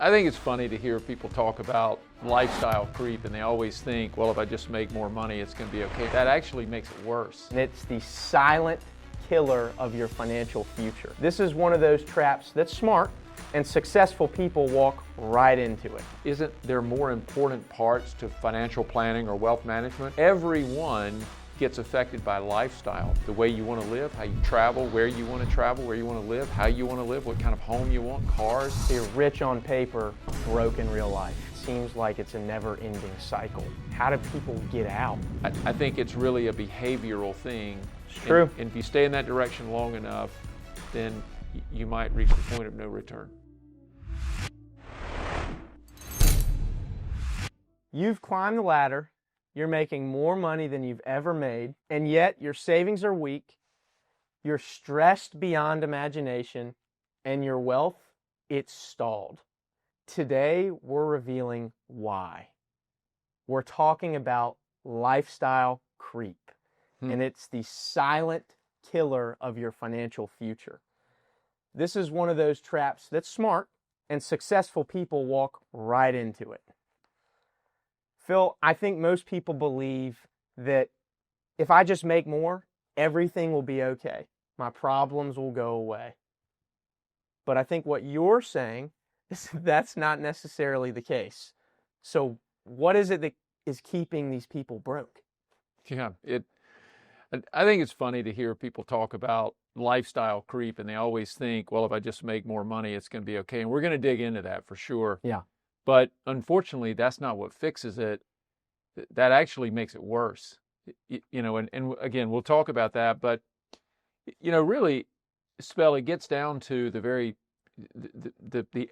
I think it's funny to hear people talk about lifestyle creep and they always think, well, if I just make more money, it's going to be okay. That actually makes it worse. And it's the silent killer of your financial future. This is one of those traps that's smart and successful people walk right into it. Isn't there more important parts to financial planning or wealth management? Everyone gets affected by lifestyle, the way you want to live, how you travel, where you want to travel, where you want to live, how you want to live, what kind of home you want, cars. You're rich on paper, broke in real life. It seems like it's a never-ending cycle. How do people get out? I think it's really a behavioral thing. It's true. And if you stay in that direction long enough, then you might reach the point of no return. You've climbed the ladder. You're making more money than you've ever made, and yet your savings are weak, you're stressed beyond imagination, and your wealth, it's stalled. Today, we're revealing why. We're talking about lifestyle creep, and it's the silent killer of your financial future. This is one of those traps that's smart, and successful people walk right into it. Phil, I think most people believe that if I just make more, everything will be okay. My problems will go away. But I think what you're saying is that's not necessarily the case. So what is it that is keeping these people broke? Yeah, I think it's funny to hear people talk about lifestyle creep and they always think, well, if I just make more money, it's going to be okay. And we're going to dig into that for sure. Yeah. But unfortunately, that's not what fixes it. That actually makes it worse. And again, we'll talk about that. But, really, Spell, it gets down to the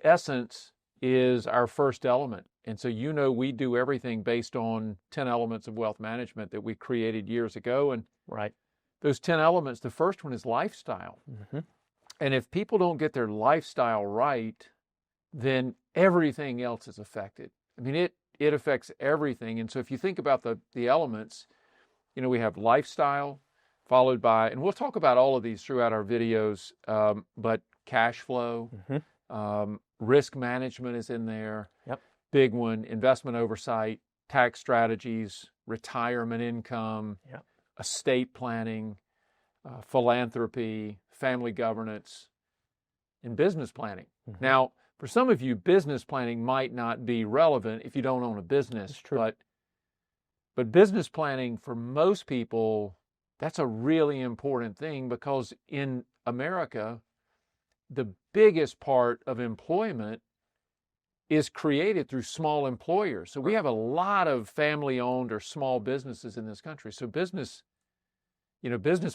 essence is our first element. And so, we do everything based on 10 elements of wealth management that we created years ago. And right. Those 10 elements, the first one is lifestyle. Mm-hmm. And if people don't get their lifestyle right, then everything else is affected. I mean, it affects everything. And so if you think about the elements, we have lifestyle followed by, and we'll talk about all of these throughout our videos, but cash flow, risk management is in there. Yep. Big one, investment oversight, tax strategies, retirement income, yep. estate planning, philanthropy, family governance, and business planning. Mm-hmm. Now, for some of you, business planning might not be relevant if you don't own a business. That's true. But business planning for most people, that's a really important thing because in America, the biggest part of employment is created through small employers. So we have a lot of family-owned or small businesses in this country. So business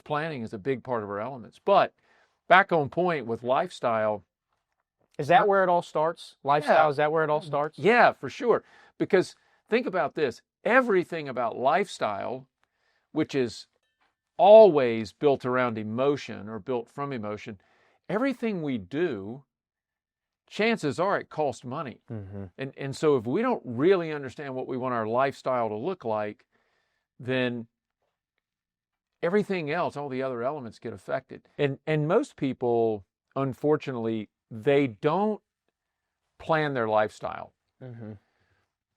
planning is a big part of our elements. But back on point with lifestyle. Is that where it all starts? Lifestyle, is that where it all starts? Yeah, for sure. Because think about this. Everything about lifestyle, which is always built around emotion or built from emotion, everything we do, chances are it costs money. Mm-hmm. And so if we don't really understand what we want our lifestyle to look like, then everything else, all the other elements get affected. And most people, unfortunately, they don't plan their lifestyle. Mm-hmm.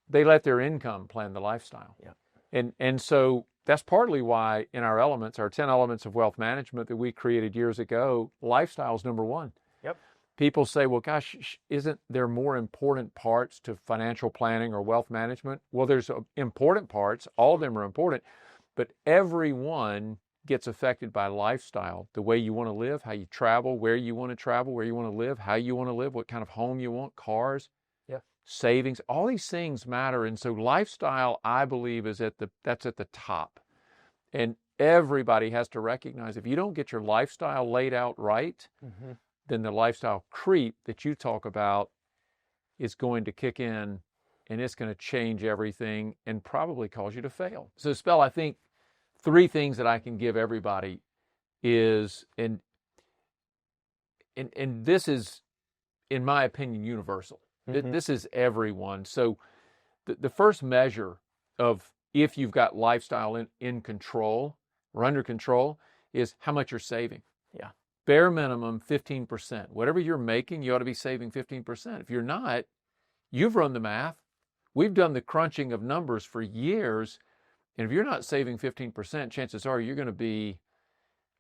They let their income plan the lifestyle. Yeah. And so that's partly why in our elements, our 10 elements of wealth management that we created years ago, lifestyle is number one. Yep. People say, well, gosh, isn't there more important parts to financial planning or wealth management? Well, there's important parts. All of them are important. But everyone gets affected by lifestyle, the way you want to live, how you travel, where you want to travel, where you want to live, how you want to live, what kind of home you want, cars, savings, all these things matter. And so lifestyle, I believe, that's at the top. And everybody has to recognize if you don't get your lifestyle laid out right, mm-hmm. then the lifestyle creep that you talk about is going to kick in and it's going to change everything and probably cause you to fail. So Spell, I think 3 things that I can give everybody is, and this is, in my opinion, universal. Mm-hmm. This is everyone. So the first measure of if you've got lifestyle in control or under control is how much you're saving. Yeah. Bare minimum 15%. Whatever you're making, you ought to be saving 15%. If you're not, You've run the math. We've done the crunching of numbers for years. And if you're not saving 15%, chances are you're going to be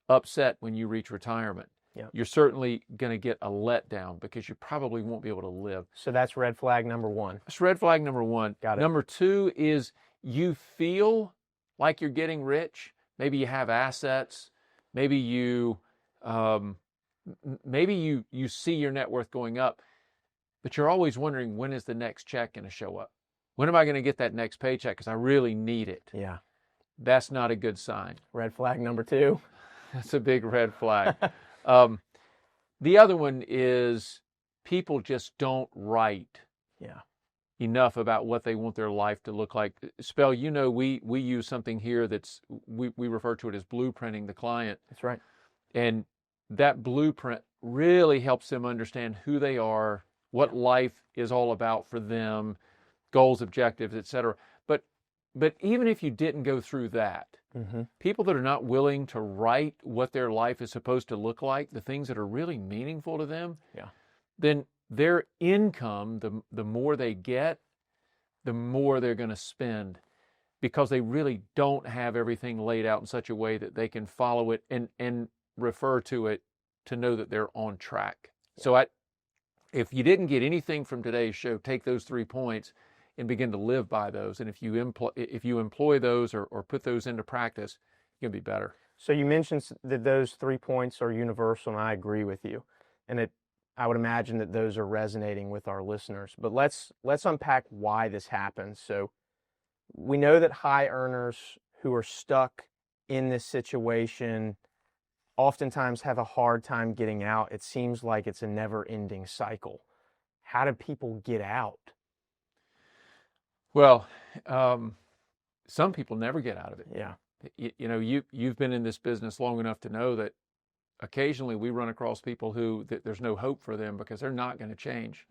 upset when you reach retirement. Yeah. You're certainly going to get a letdown because you probably won't be able to live. So that's red flag number one. That's red flag number one. Got it. Number two is you feel like you're getting rich. Maybe you have assets. Maybe you see your net worth going up, but you're always wondering, when is the next check going to show up? When am I going to get that next paycheck? Because I really need it. Yeah. That's not a good sign. Red flag number two. That's a big red flag. The other one is people just don't write enough about what they want their life to look like. Spell, we use something here we refer to it as blueprinting the client. That's right. And that blueprint really helps them understand who they are, what life is all about for them, goals, objectives, etc. But even if you didn't go through that, people that are not willing to write what their life is supposed to look like, the things that are really meaningful to them, then their income, the more they get, the more they're going to spend, because they really don't have everything laid out in such a way that they can follow it and refer to it to know that they're on track. So if you didn't get anything from today's show, take those 3 points and begin to live by those. And if you employ those or put those into practice, you're going to be better. So you mentioned that those 3 points are universal, and I agree with you. And I would imagine that those are resonating with our listeners. But let's unpack why this happens. So we know that high earners who are stuck in this situation oftentimes have a hard time getting out. It seems like it's a never-ending cycle. How do people get out? Well, some people never get out of it. Yeah. You've been in this business long enough to know that occasionally we run across people who there's no hope for them because they're not going to change.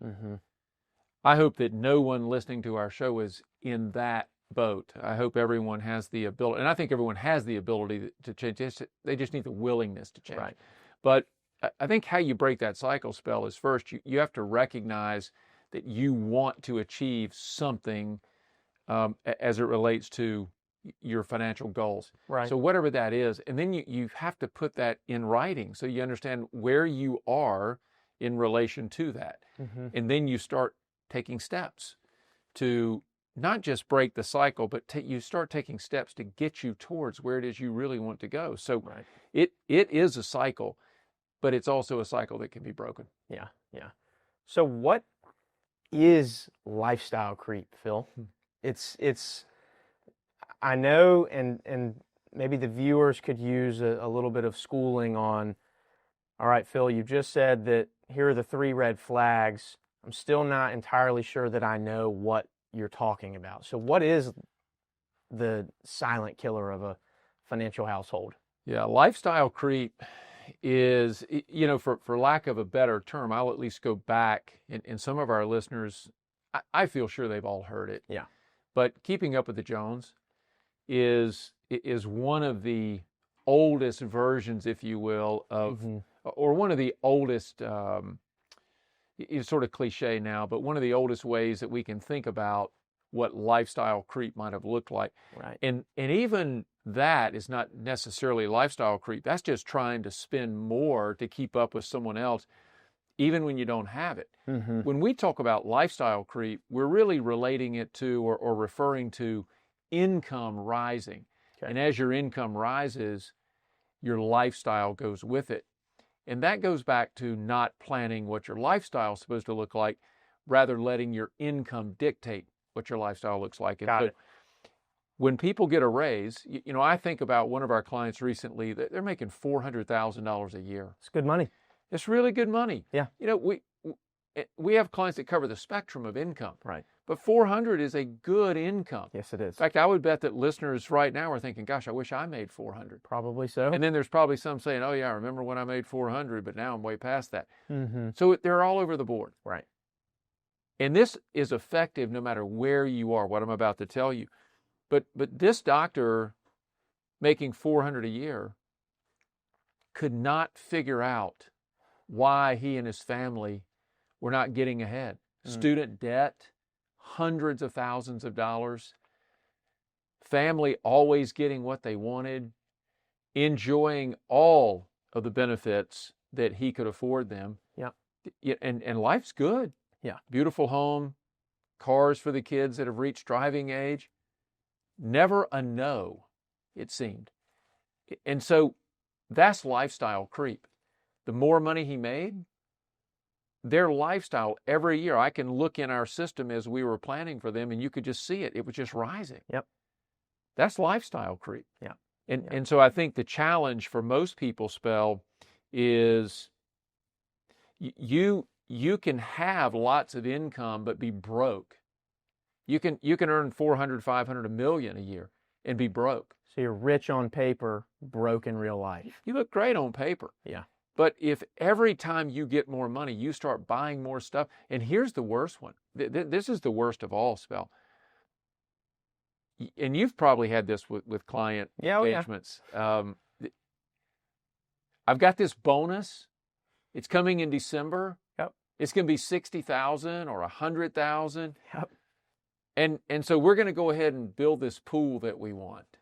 I hope that no one listening to our show is in that boat. I hope everyone has the ability, and I think everyone has the ability to change. They just need the willingness to change. Right. But I think how you break that cycle, Spell, is first you have to recognize that you want to achieve something as it relates to your financial goals. Right. So whatever that is, and then you have to put that in writing so you understand where you are in relation to that. And then you start taking steps to not just break the cycle, but you start taking steps to get you towards where it is you really want to go. So it is a cycle, but it's also a cycle that can be broken. Yeah. So what is lifestyle creep, Phil? It's I know, and maybe the viewers could use a little bit of schooling on, all right, Phil, you just said that here are the 3 red flags. I'm still not entirely sure that I know what you're talking about. So what is the silent killer of a financial household? Yeah, lifestyle creep is, for lack of a better term, I'll at least go back, and some of our listeners, I feel sure they've all heard it. Yeah. But keeping up with the Jones is one of the oldest versions, if you will, of, or one of the oldest, it's sort of cliche now, but one of the oldest ways that we can think about what lifestyle creep might have looked like. Right. And even that is not necessarily lifestyle creep. That's just trying to spend more to keep up with someone else, even when you don't have it. When we talk about lifestyle creep, we're really relating it to or referring to income rising. And as your income rises, your lifestyle goes with it. And that goes back to not planning what your lifestyle is supposed to look like, rather letting your income dictate what your lifestyle looks like. Got it. When people get a raise, I think about one of our clients recently that they're making $400,000 a year. It's good money. It's really good money. Yeah. We have clients that cover the spectrum of income. Right. But 400 is a good income. Yes, it is. In fact, I would bet that listeners right now are thinking, gosh, I wish I made 400. Probably so. And then there's probably some saying, oh yeah, I remember when I made 400, but now I'm way past that. So they're all over the board. Right. And this is effective no matter where you are, what I'm about to tell you. But this doctor making 400 a year could not figure out why he and his family were not getting ahead. Student debt, hundreds of thousands of dollars, family always getting what they wanted, enjoying all of the benefits that he could afford them. Yeah. And life's good. Yeah. Beautiful home, cars for the kids that have reached driving age. Never a no, it seemed. And so that's lifestyle creep. The more money he made, their lifestyle every year, I can look in our system as we were planning for them and you could just see it. It was just rising. Yep. That's lifestyle creep. Yeah. And so I think the challenge for most people, Spell, is you can have lots of income but be broke. You can earn 400, 500, $1 million a year and be broke. So you're rich on paper, broke in real life. You look great on paper. Yeah. But if every time you get more money, you start buying more stuff, and here's the worst one. This is the worst of all, Spell. And you've probably had this with client engagements. I've got this bonus. It's coming in December. Yep. It's going to be $60,000 or $100,000. Yep. And so we're going to go ahead and build this pool that we want.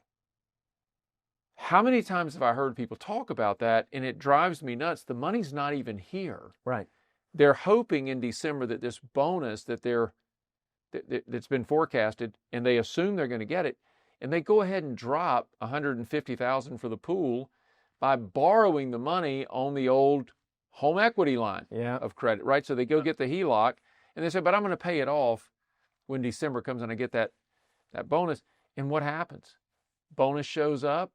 How many times have I heard people talk about that, and it drives me nuts? The money's not even here. Right. They're hoping in December that this bonus that's been forecasted, and they assume they're going to get it, and they go ahead and drop $150,000 for the pool by borrowing the money on the old home equity line of credit, right? So they go get the HELOC, and they say, but I'm going to pay it off when December comes and I get that bonus. And what happens? Bonus shows up.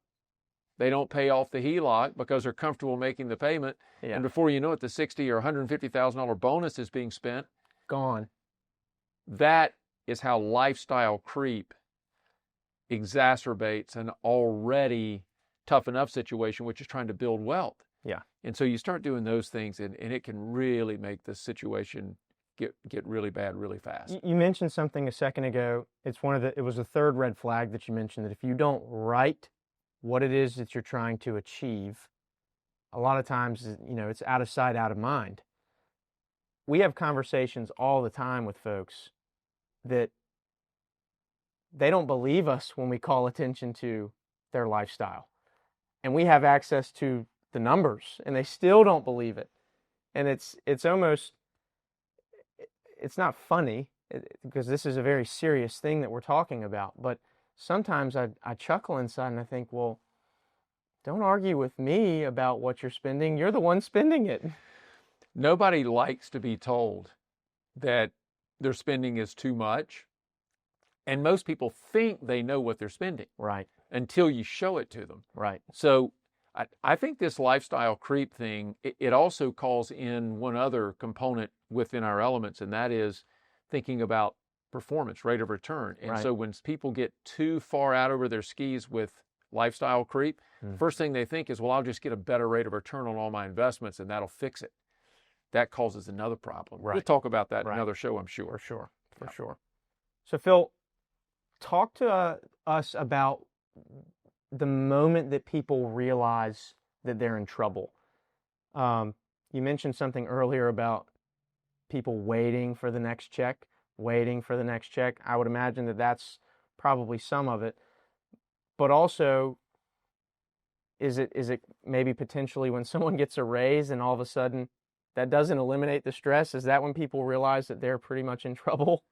They don't pay off the HELOC because they're comfortable making the payment. Yeah. And before you know it, the $60,000 or $150,000 bonus is being spent. Gone. That is how lifestyle creep exacerbates an already tough enough situation, which is trying to build wealth. Yeah. And so you start doing those things, and it can really make the situation get really bad really fast. You mentioned something a second ago. It was the third red flag that you mentioned, that if you don't write what it is that you're trying to achieve, a lot of times, it's out of sight, out of mind. We have conversations all the time with folks that they don't believe us when we call attention to their lifestyle. And we have access to the numbers, and they still don't believe it. And it's almost, it's not funny, because this is a very serious thing that we're talking about, but sometimes I chuckle inside and I think, well, don't argue with me about what you're spending. You're the one spending it. Nobody likes to be told that their spending is too much. And most people think they know what they're spending. Right. Until you show it to them. Right. So I think this lifestyle creep thing, it also calls in one other component within our elements, and that is thinking about performance, rate of return. And so when people get too far out over their skis with lifestyle creep, first thing they think is, well, I'll just get a better rate of return on all my investments and that'll fix it. That causes another problem. We'll talk about that in another show, I'm sure. For sure. So Phil, talk to us about the moment that people realize that they're in trouble. You mentioned something earlier about people waiting for the next check. I would imagine that that's probably some of it. But also, is it maybe potentially when someone gets a raise and all of a sudden that doesn't eliminate the stress? Is that when people realize that they're pretty much in trouble?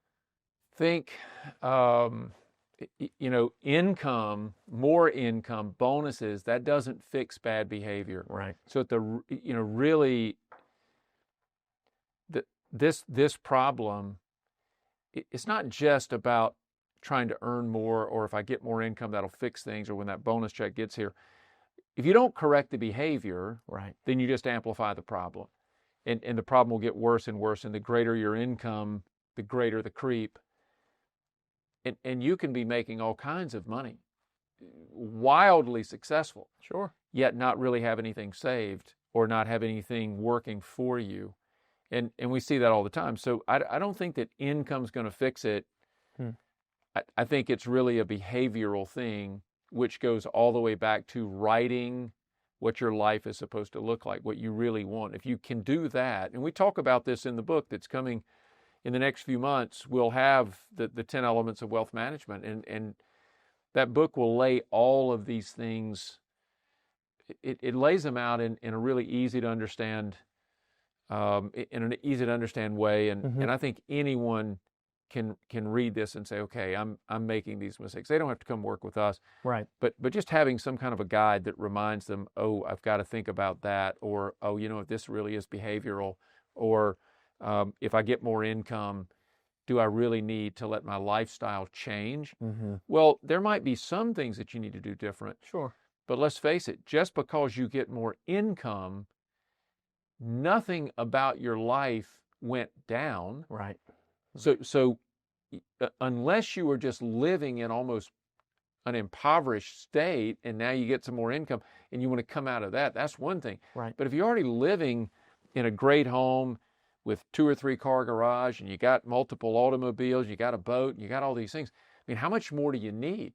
Think, income, more income, bonuses, that doesn't fix bad behavior. Right. So really, this problem, it's not just about trying to earn more, or if I get more income, that'll fix things, or when that bonus check gets here. If you don't correct the behavior, then you just amplify the problem. And the problem will get worse and worse, and the greater your income, the greater the creep. And you can be making all kinds of money, wildly successful. Sure. Yet not really have anything saved or not have anything working for you. And we see that all the time. So I don't think that income's going to fix it. I think it's really a behavioral thing, which goes all the way back to writing what your life is supposed to look like, what you really want. If you can do that, and we talk about this in the book that's coming in the next few months, we'll have the 10 elements of wealth management. And that book will lay all of these things. It lays them out in a really easy to understand, in an easy to understand way. And I think anyone can read this and say, okay, I'm making these mistakes. They don't have to come work with us. Right. But just having some kind of a guide that reminds them, oh, I've got to think about that, or, oh, if this really is behavioral, or if I get more income, do I really need to let my lifestyle change? Well, there might be some things that you need to do different. Sure. But let's face it, just because you get more income, nothing about your life went down. Right. So unless you were just living in almost an impoverished state and now you get some more income and you want to come out of that, that's one thing. Right. But if you're already living in a great home with 2 or 3 car garage and you got multiple automobiles, you got a boat, and you got all these things, I mean, how much more do you need?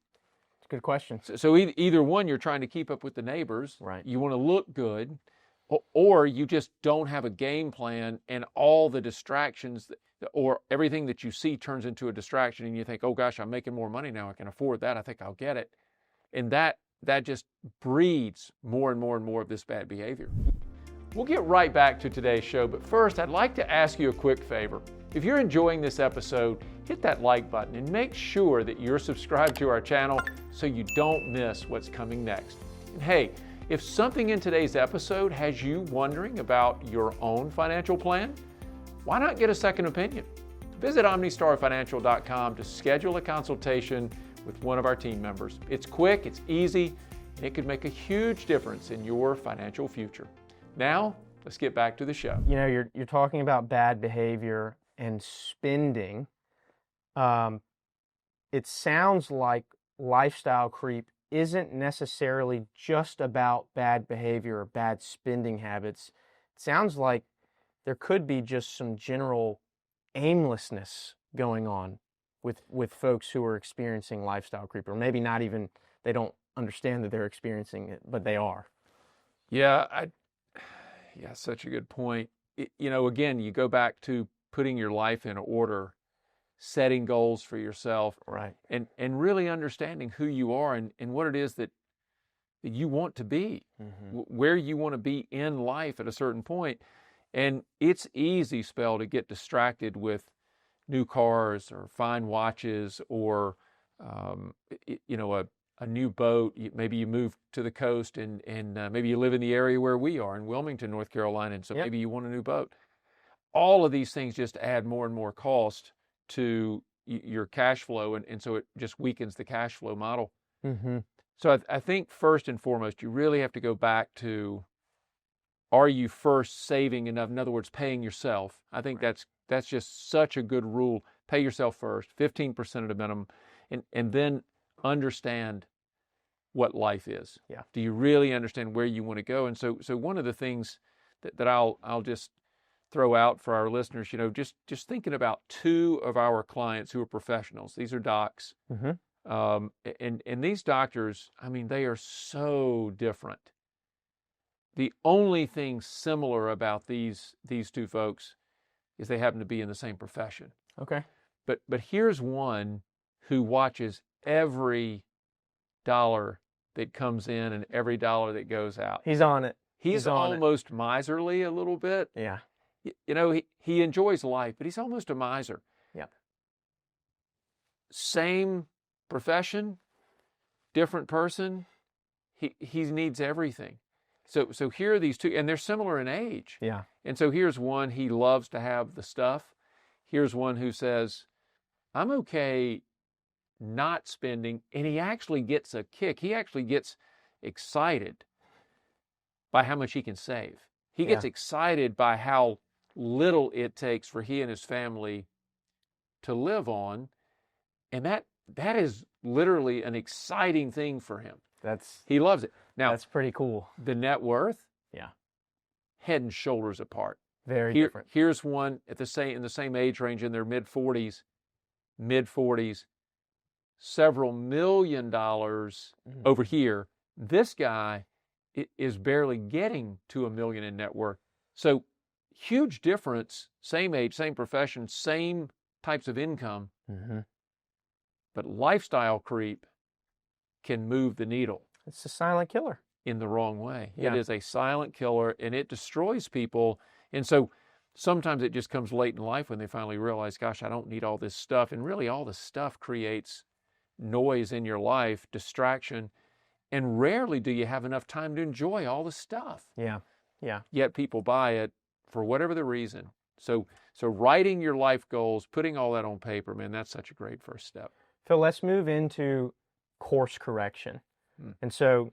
Good question. So either one, you're trying to keep up with the neighbors. Right. You want to look good, or you just don't have a game plan, and all the distractions or everything that you see turns into a distraction, and you think, oh gosh, I'm making more money now. I can afford that. I think I'll get it. And that just breeds more and more and more of this bad behavior. We'll get right back to today's show, but first, I'd like to ask you a quick favor. If you're enjoying this episode, hit that like button and make sure that you're subscribed to our channel so you don't miss what's coming next. And hey, if something in today's episode has you wondering about your own financial plan, why not get a second opinion? Visit OmniStarFinancial.com to schedule a consultation with one of our team members. It's quick, it's easy, and it could make a huge difference in your financial future. Now, let's get back to the show. You're talking about bad behavior and spending. It sounds like lifestyle creep isn't necessarily just about bad behavior or bad spending habits. It sounds like there could be just some general aimlessness going on with folks who are experiencing lifestyle creep, or maybe not even, they don't understand that they're experiencing it, but they are. Yeah, such a good point. Again, you go back to putting your life in order, setting goals for yourself, right, and really understanding who you are and what it is that you want to be, where you want to be in life at a certain point. And it's easy, Spell, to get distracted with new cars or fine watches or, a new boat. Maybe you move to the coast and maybe you live in the area where we are in Wilmington, North Carolina, and so maybe you want a new boat. All of these things just add more and more cost to your cash flow, and so it just weakens the cash flow model. So I think first and foremost, you really have to go back to, are you first saving enough? In other words, paying yourself. I think that's just such a good rule. Pay yourself first, 15% at a minimum, and then understand what life is. Yeah. Do you really understand where you want to go? And so one of the things that I'll just throw out for our listeners, just thinking about 2 of our clients who are professionals. These are docs. And these doctors, I mean, they are so different. The only thing similar about these 2 folks is they happen to be in the same profession. Okay. But here's one who watches every dollar that comes in and every dollar that goes out. He's on it. He's almost miserly a little bit. Yeah. He enjoys life, but he's almost a miser. Yeah. Same profession, different person. He needs everything. So here are these 2, and they're similar in age. Yeah. And so here's one, he loves to have the stuff. Here's one who says, I'm okay not spending, and he actually gets a kick. He actually gets excited by how much he can save. He gets excited by how little it takes for he and his family to live on, and that is literally an exciting thing for him. He loves it. Now, that's pretty cool. The net worth, yeah, head and shoulders apart. Very different. Here's one in the same age range, in their mid 40s, several $1 million over here. This guy is barely getting to $1 million in net worth. So huge difference, same age, same profession, same types of income, but lifestyle creep can move the needle. It's a silent killer. In the wrong way. Yeah. It is a silent killer, and it destroys people. And so sometimes it just comes late in life when they finally realize, gosh, I don't need all this stuff. And really all this stuff creates noise in your life, distraction, and rarely do you have enough time to enjoy all the stuff. Yeah. Yet people buy it for whatever the reason. So writing your life goals, putting all that on paper, man, that's such a great first step. Phil, let's move into course correction. And so,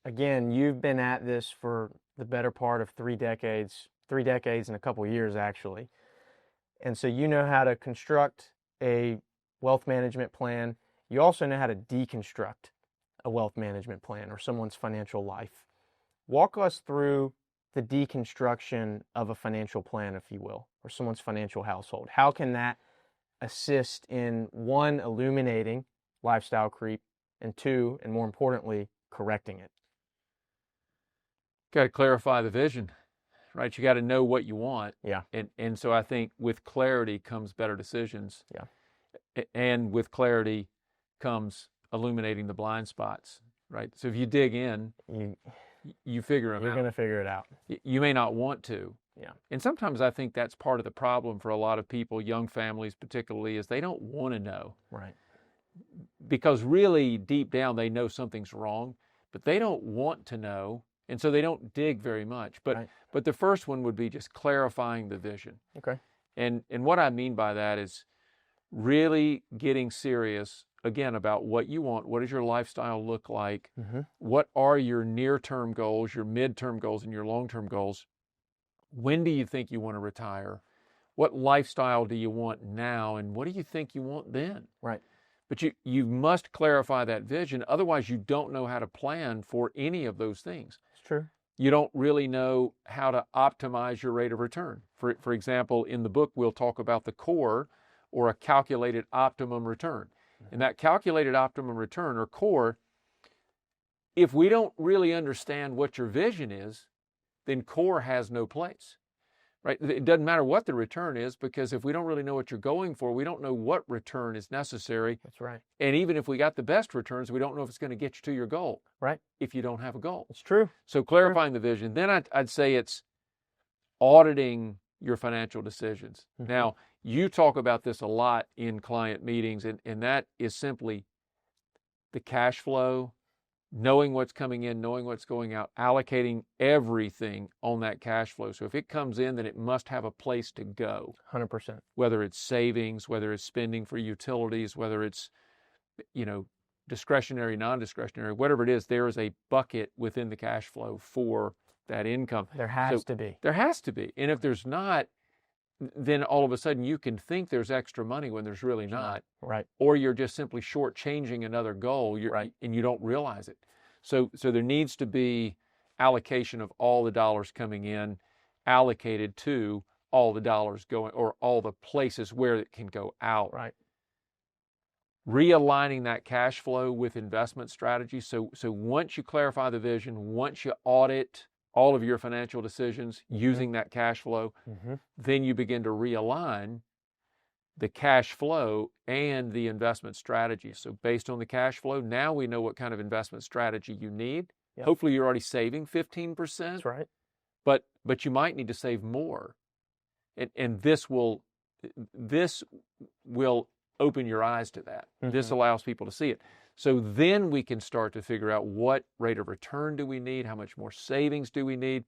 again, you've been at this for the better part of 3 decades and a couple years, actually. And so you know how to construct a wealth management plan. You also know how to deconstruct a wealth management plan or someone's financial life. Walk us through the deconstruction of a financial plan, if you will, or someone's financial household. How can that assist in, 1, illuminating lifestyle creep, and 2, and more importantly, correcting it? Got to clarify the vision, right? You got to know what you want. Yeah. And so I think with clarity comes better decisions. Yeah. And with clarity comes illuminating the blind spots, right? So if you dig in, you figure them out. You're going to figure it out. You may not want to. Yeah. And sometimes I think that's part of the problem for a lot of people, young families particularly, is they don't want to know. Right. Because really deep down they know something's wrong, but they don't want to know, and so they don't dig very much. But the first one would be just clarifying the vision. Okay. And what I mean by that is really getting serious again about what you want. What does your lifestyle look like? What are your near-term goals, your mid-term goals, and your long-term goals? When do you think you want to retire? What lifestyle do you want now, and what do you think you want then? Right. But you must clarify that vision. Otherwise, you don't know how to plan for any of those things. It's true. You don't really know how to optimize your rate of return. For example, in the book, we'll talk about the core, or a calculated optimum return. And that calculated optimum return, or core, if we don't really understand what your vision is, then core has no place. Right? It doesn't matter what the return is, because if we don't really know what you're going for, we don't know what return is necessary. That's right. And even if we got the best returns, we don't know if it's going to get you to your goal. Right. If you don't have a goal. It's true. So clarifying the vision. Then I'd say it's auditing your financial decisions. Now, you talk about this a lot in client meetings, and that is simply the cash flow, knowing what's coming in, knowing what's going out, allocating everything on that cash flow. So if it comes in, then it must have a place to go. 100%. Whether it's savings, whether it's spending for utilities, whether it's, discretionary, non-discretionary, whatever it is, there is a bucket within the cash flow for that income. There has to be. There has to be. And if there's not, then all of a sudden you can think there's extra money when there's really not. Right. Or you're just simply shortchanging another goal, and you don't realize it. So there needs to be allocation of all the dollars coming in, allocated to all the dollars going, or all the places where it can go out. Right. Realigning that cash flow with investment strategy. So once you clarify the vision, once you audit all of your financial decisions using that cash flow, then you begin to realign the cash flow and the investment strategy. So based on the cash flow, now we know what kind of investment strategy you need. Yep. Hopefully you're already saving 15%. That's right. But you might need to save more. And this will open your eyes to that. This allows people to see it. So then we can start to figure out what rate of return do we need, how much more savings do we need,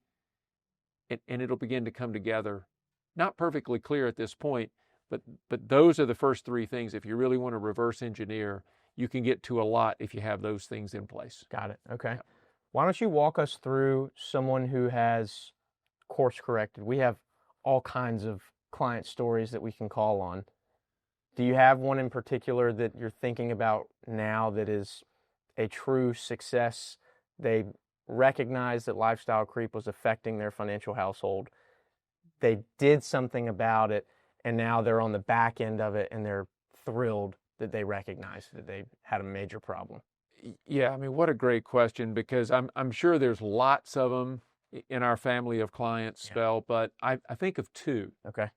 and it'll begin to come together. Not perfectly clear at this point, but those are the first 3 things. If you really want to reverse engineer, you can get to a lot if you have those things in place. Got it. Okay. Why don't you walk us through someone who has course corrected? We have all kinds of client stories that we can call on. Do you have one in particular that you're thinking about now that is a true success? They recognized that lifestyle creep was affecting their financial household. They did something about it, and now they're on the back end of it, and they're thrilled that they recognized that they had a major problem. Yeah, I mean, what a great question, because I'm sure there's lots of them in our family of clients, Spell, but I think of two. Okay.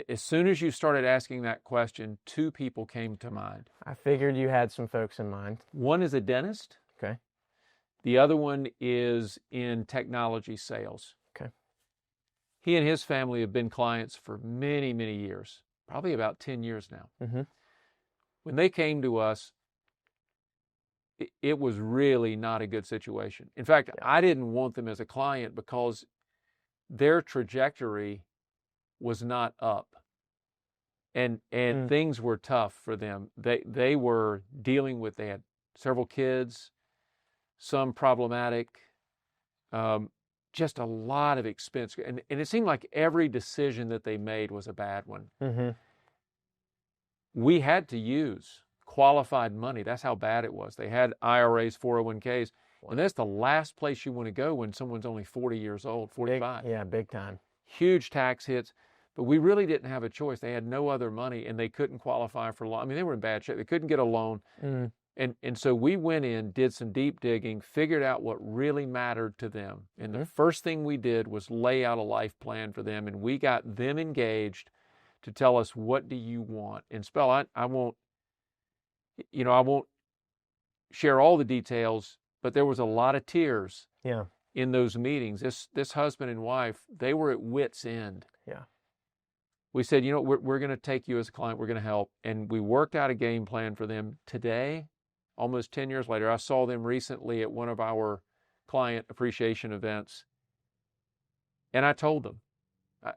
As soon as you started asking that question, two people came to mind. I figured you had some folks in mind. One is a dentist. Okay. The other one is in technology sales. Okay. He and his family have been clients for many, many years, probably about 10 years now. Mm-hmm. When they came to us, it was really not a good situation. In fact, I didn't want them as a client because their trajectory was not up. And things were tough for them. They were dealing with, they had several kids, some problematic, just a lot of expense. And it seemed like every decision that they made was a bad one. Mm-hmm. We had to use qualified money. That's how bad it was. They had IRAs, 401ks, and that's the last place you want to go when someone's only 40 years old, 45. Big time. Huge tax hits, but we really didn't have a choice. They had no other money, and they couldn't qualify for loan. I mean, they were in bad shape. They couldn't get a loan. Mm. And so we went in, did some deep digging, figured out what really mattered to them. And the first thing we did was lay out a life plan for them, and we got them engaged to tell us, what do you want? And Spell, I won't share all the details, but there was a lot of tears in those meetings. This husband and wife, they were at wit's end. Yeah. We said, we're going to take you as a client. We're going to help. And we worked out a game plan for them. Today, almost 10 years later, I saw them recently at one of our client appreciation events. And I told them,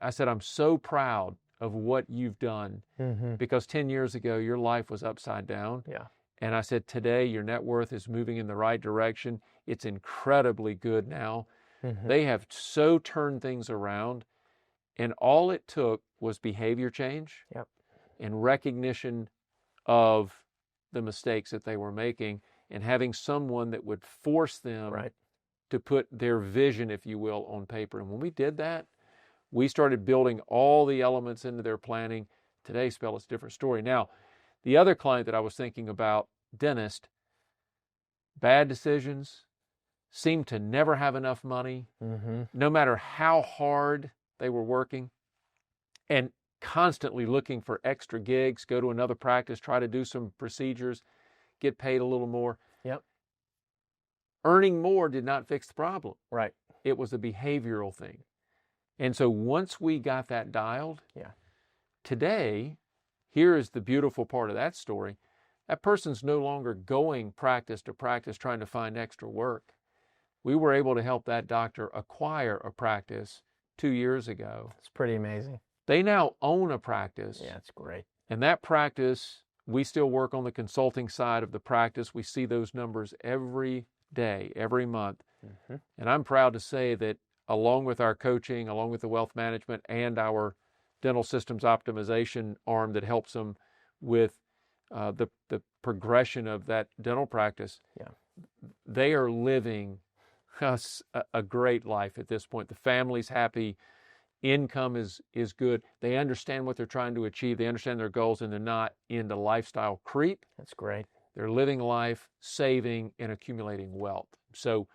I said, I'm so proud of what you've done, because 10 years ago, your life was upside down. Yeah. And I said, today, your net worth is moving in the right direction. It's incredibly good now. They have so turned things around. And all it took was behavior change and recognition of the mistakes that they were making, and having someone that would force them to put their vision, if you will, on paper. And when we did that, we started building all the elements into their planning. Today, Spell, it's a different story. Now, the other client that I was thinking about, dentist, bad decisions, seemed to never have enough money, no matter how hard they were working, and constantly looking for extra gigs, go to another practice, try to do some procedures, get paid a little more. Yep. Earning more did not fix the problem. Right. It was a behavioral thing. And so once we got that dialed, today, here is the beautiful part of that story. That person's no longer going practice to practice trying to find extra work. We were able to help that doctor acquire a practice 2 years ago. It's pretty amazing. They now own a practice. Yeah, it's great. And that practice, we still work on the consulting side of the practice. We see those numbers every day, every month. And I'm proud to say that along with our coaching, along with the wealth management and our dental systems optimization arm that helps them with the progression of that dental practice, they are living a great life at this point. The family's happy. Income is good. They understand what they're trying to achieve. They understand their goals, and they're not into lifestyle creep. That's great. They're living life, saving, and accumulating wealth. So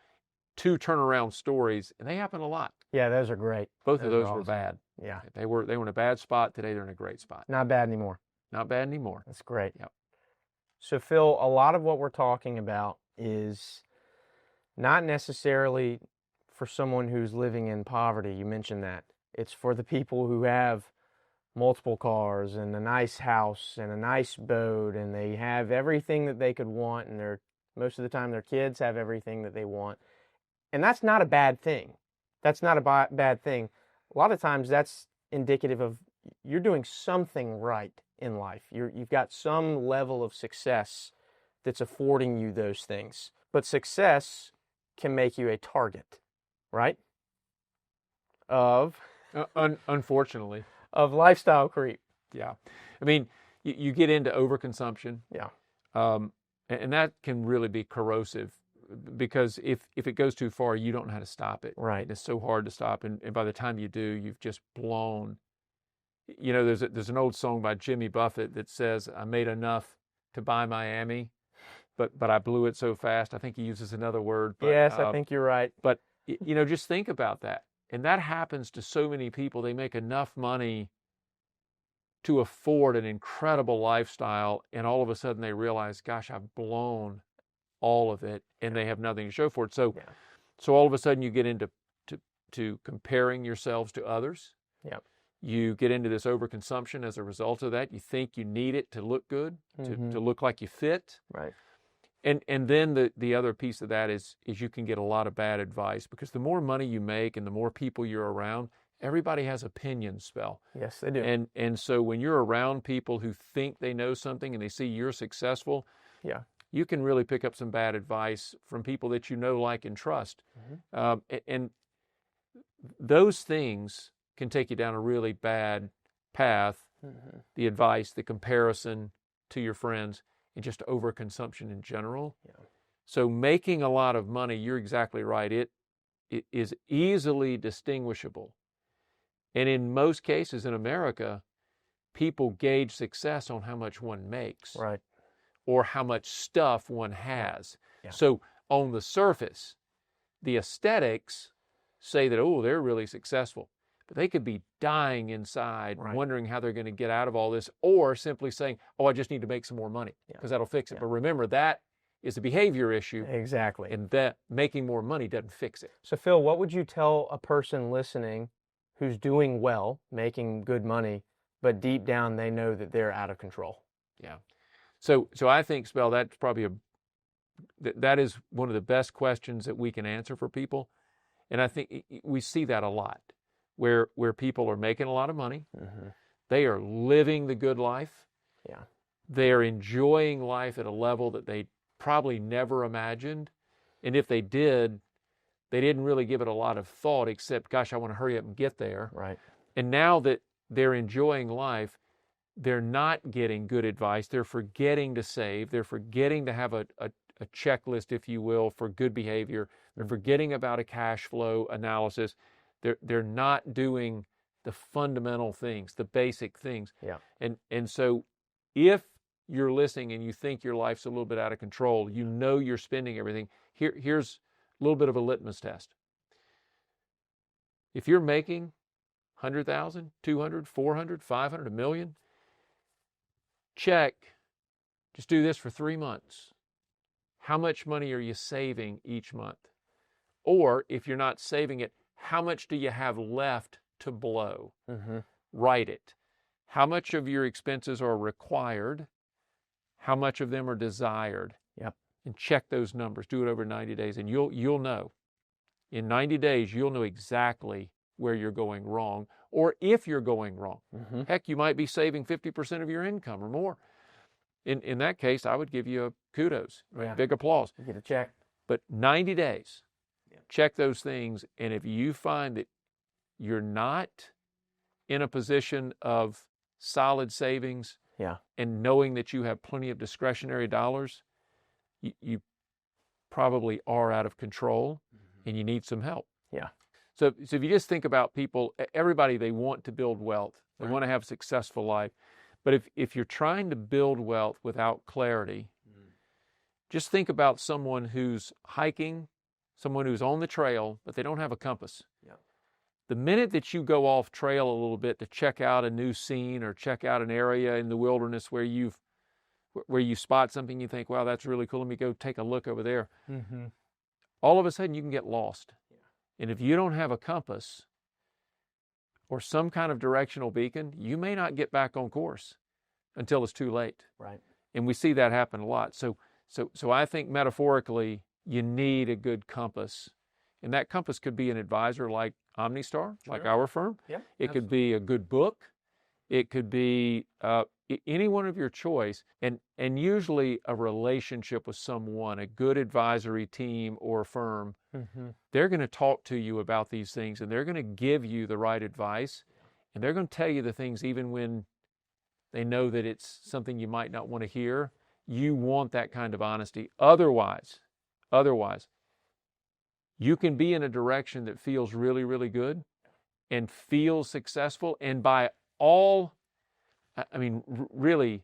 2 turnaround stories, and they happen a lot. Yeah, those are great. Both of those were bad. Yeah. They were in a bad spot. Today they're in a great spot. Not bad anymore. Not bad anymore. That's great. Yep. So Phil, a lot of what we're talking about is not necessarily for someone who's living in poverty. You mentioned that. It's for the people who have multiple cars and a nice house and a nice boat, and they have everything that they could want, and most of the time their kids have everything that they want. And that's not a bad thing. That's not a bad thing. A lot of times that's indicative of you're doing something right in life. You've got some level of success that's affording you those things. But success can make you a target, right? Of unfortunately, of lifestyle creep. Yeah. I mean, you get into overconsumption. Yeah. And that can really be corrosive, because if it goes too far, you don't know how to stop it. Right. And it's so hard to stop. And by the time you do, you've just blown. You know, there's an old song by Jimmy Buffett that says, I made enough to buy Miami, but I blew it so fast. I think he uses another word. But, yes, I think you're right. But Just think about that. And that happens to so many people. They make enough money to afford an incredible lifestyle, and all of a sudden they realize, gosh, I've blown all of it, and they have nothing to show for it. So all of a sudden you get into to comparing yourselves to others. Yep. You get into this overconsumption as a result of that. You think you need it to look good, to look like you fit. Right. And then the other piece of that is you can get a lot of bad advice, because the more money you make and the more people you're around, everybody has opinions, Spell. Yes, they do. And so when you're around people who think they know something and they see you're successful, you can really pick up some bad advice from people that you know, like, and trust. And those things can take you down a really bad path. The advice, the comparison to your friends, and just overconsumption in general. So making a lot of money, you're exactly right. It is easily distinguishable. And in most cases in America, people gauge success on how much one makes. Right. Or how much stuff one has. Yeah. So on the surface, the aesthetics say that, oh, they're really successful. But they could be dying inside, wondering how they're going to get out of all this, or simply saying, oh, I just need to make some more money, because that'll fix it. But remember, that is a behavior issue. Exactly. And that making more money doesn't fix it. So Phil, what would you tell a person listening who's doing well, making good money, but deep down they know that they're out of control? Yeah. So I think, Spell, that's probably that is one of the best questions that we can answer for people. And I think we see that a lot, where people are making a lot of money. They are living the good life. They are enjoying life at a level that they probably never imagined. And if they did, they didn't really give it a lot of thought, except, gosh, I want to hurry up and get there. Right. And now that they're enjoying life, they're not getting good advice. They're forgetting to save. They're forgetting to have a checklist, if you will, for good behavior. They're forgetting about a cash flow analysis. They're not doing the fundamental things, the basic things. And so if you're listening and you think your life's a little bit out of control, you know you're spending everything, here's a little bit of a litmus test. If you're making 100,000, 200, 400, 500, $1 million, check, just do this for 3 months. How much money are you saving each month? Or if you're not saving it, how much do you have left to blow? Write it. How much of your expenses are required? How much of them are desired? And check those numbers. Do it over 90 days, and you'll know. In 90 days, you'll know exactly where you're going wrong, or if you're going wrong. Heck, you might be saving 50% of your income or more. In that case, I would give you a kudos, big applause. You get a check. But 90 days, check those things, and if you find that you're not in a position of solid savings, and knowing that you have plenty of discretionary dollars, you probably are out of control, and you need some help. So if you just think about people, everybody, they want to build wealth. They want to have a successful life. But if you're trying to build wealth without clarity, just think about someone who's hiking, someone who's on the trail, but they don't have a compass. The minute that you go off trail a little bit to check out a new scene or check out an area in the wilderness where you spot something, you think, wow, that's really cool, let me go take a look over there. All of a sudden you can get lost. And if you don't have a compass or some kind of directional beacon, you may not get back on course until it's too late. And we see that happen a lot. So I think metaphorically, you need a good compass. And that compass could be an advisor like OmniStar, like our firm. It could be a good book. It could be any one of your choice, and usually a relationship with someone, a good advisory team or firm. They're going to talk to you about these things, and they're going to give you the right advice, and they're going to tell you the things even when they know that it's something you might not want to hear. You want that kind of honesty. Otherwise, you can be in a direction that feels really, really good and feels successful, and really,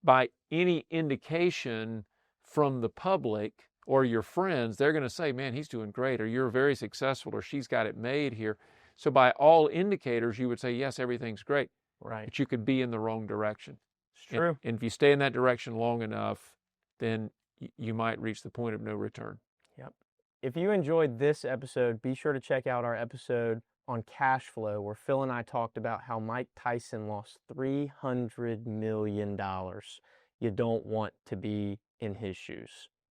by any indication from the public, or your friends, they're going to say, man, he's doing great, or you're very successful, or she's got it made here. So by all indicators, you would say, yes, everything's great. Right. But you could be in the wrong direction. It's true. And if you stay in that direction long enough, then you might reach the point of no return. Yep. If you enjoyed this episode, be sure to check out our episode on cash flow, where Phil and I talked about how Mike Tyson lost $300 million. You don't want to be in his shoes.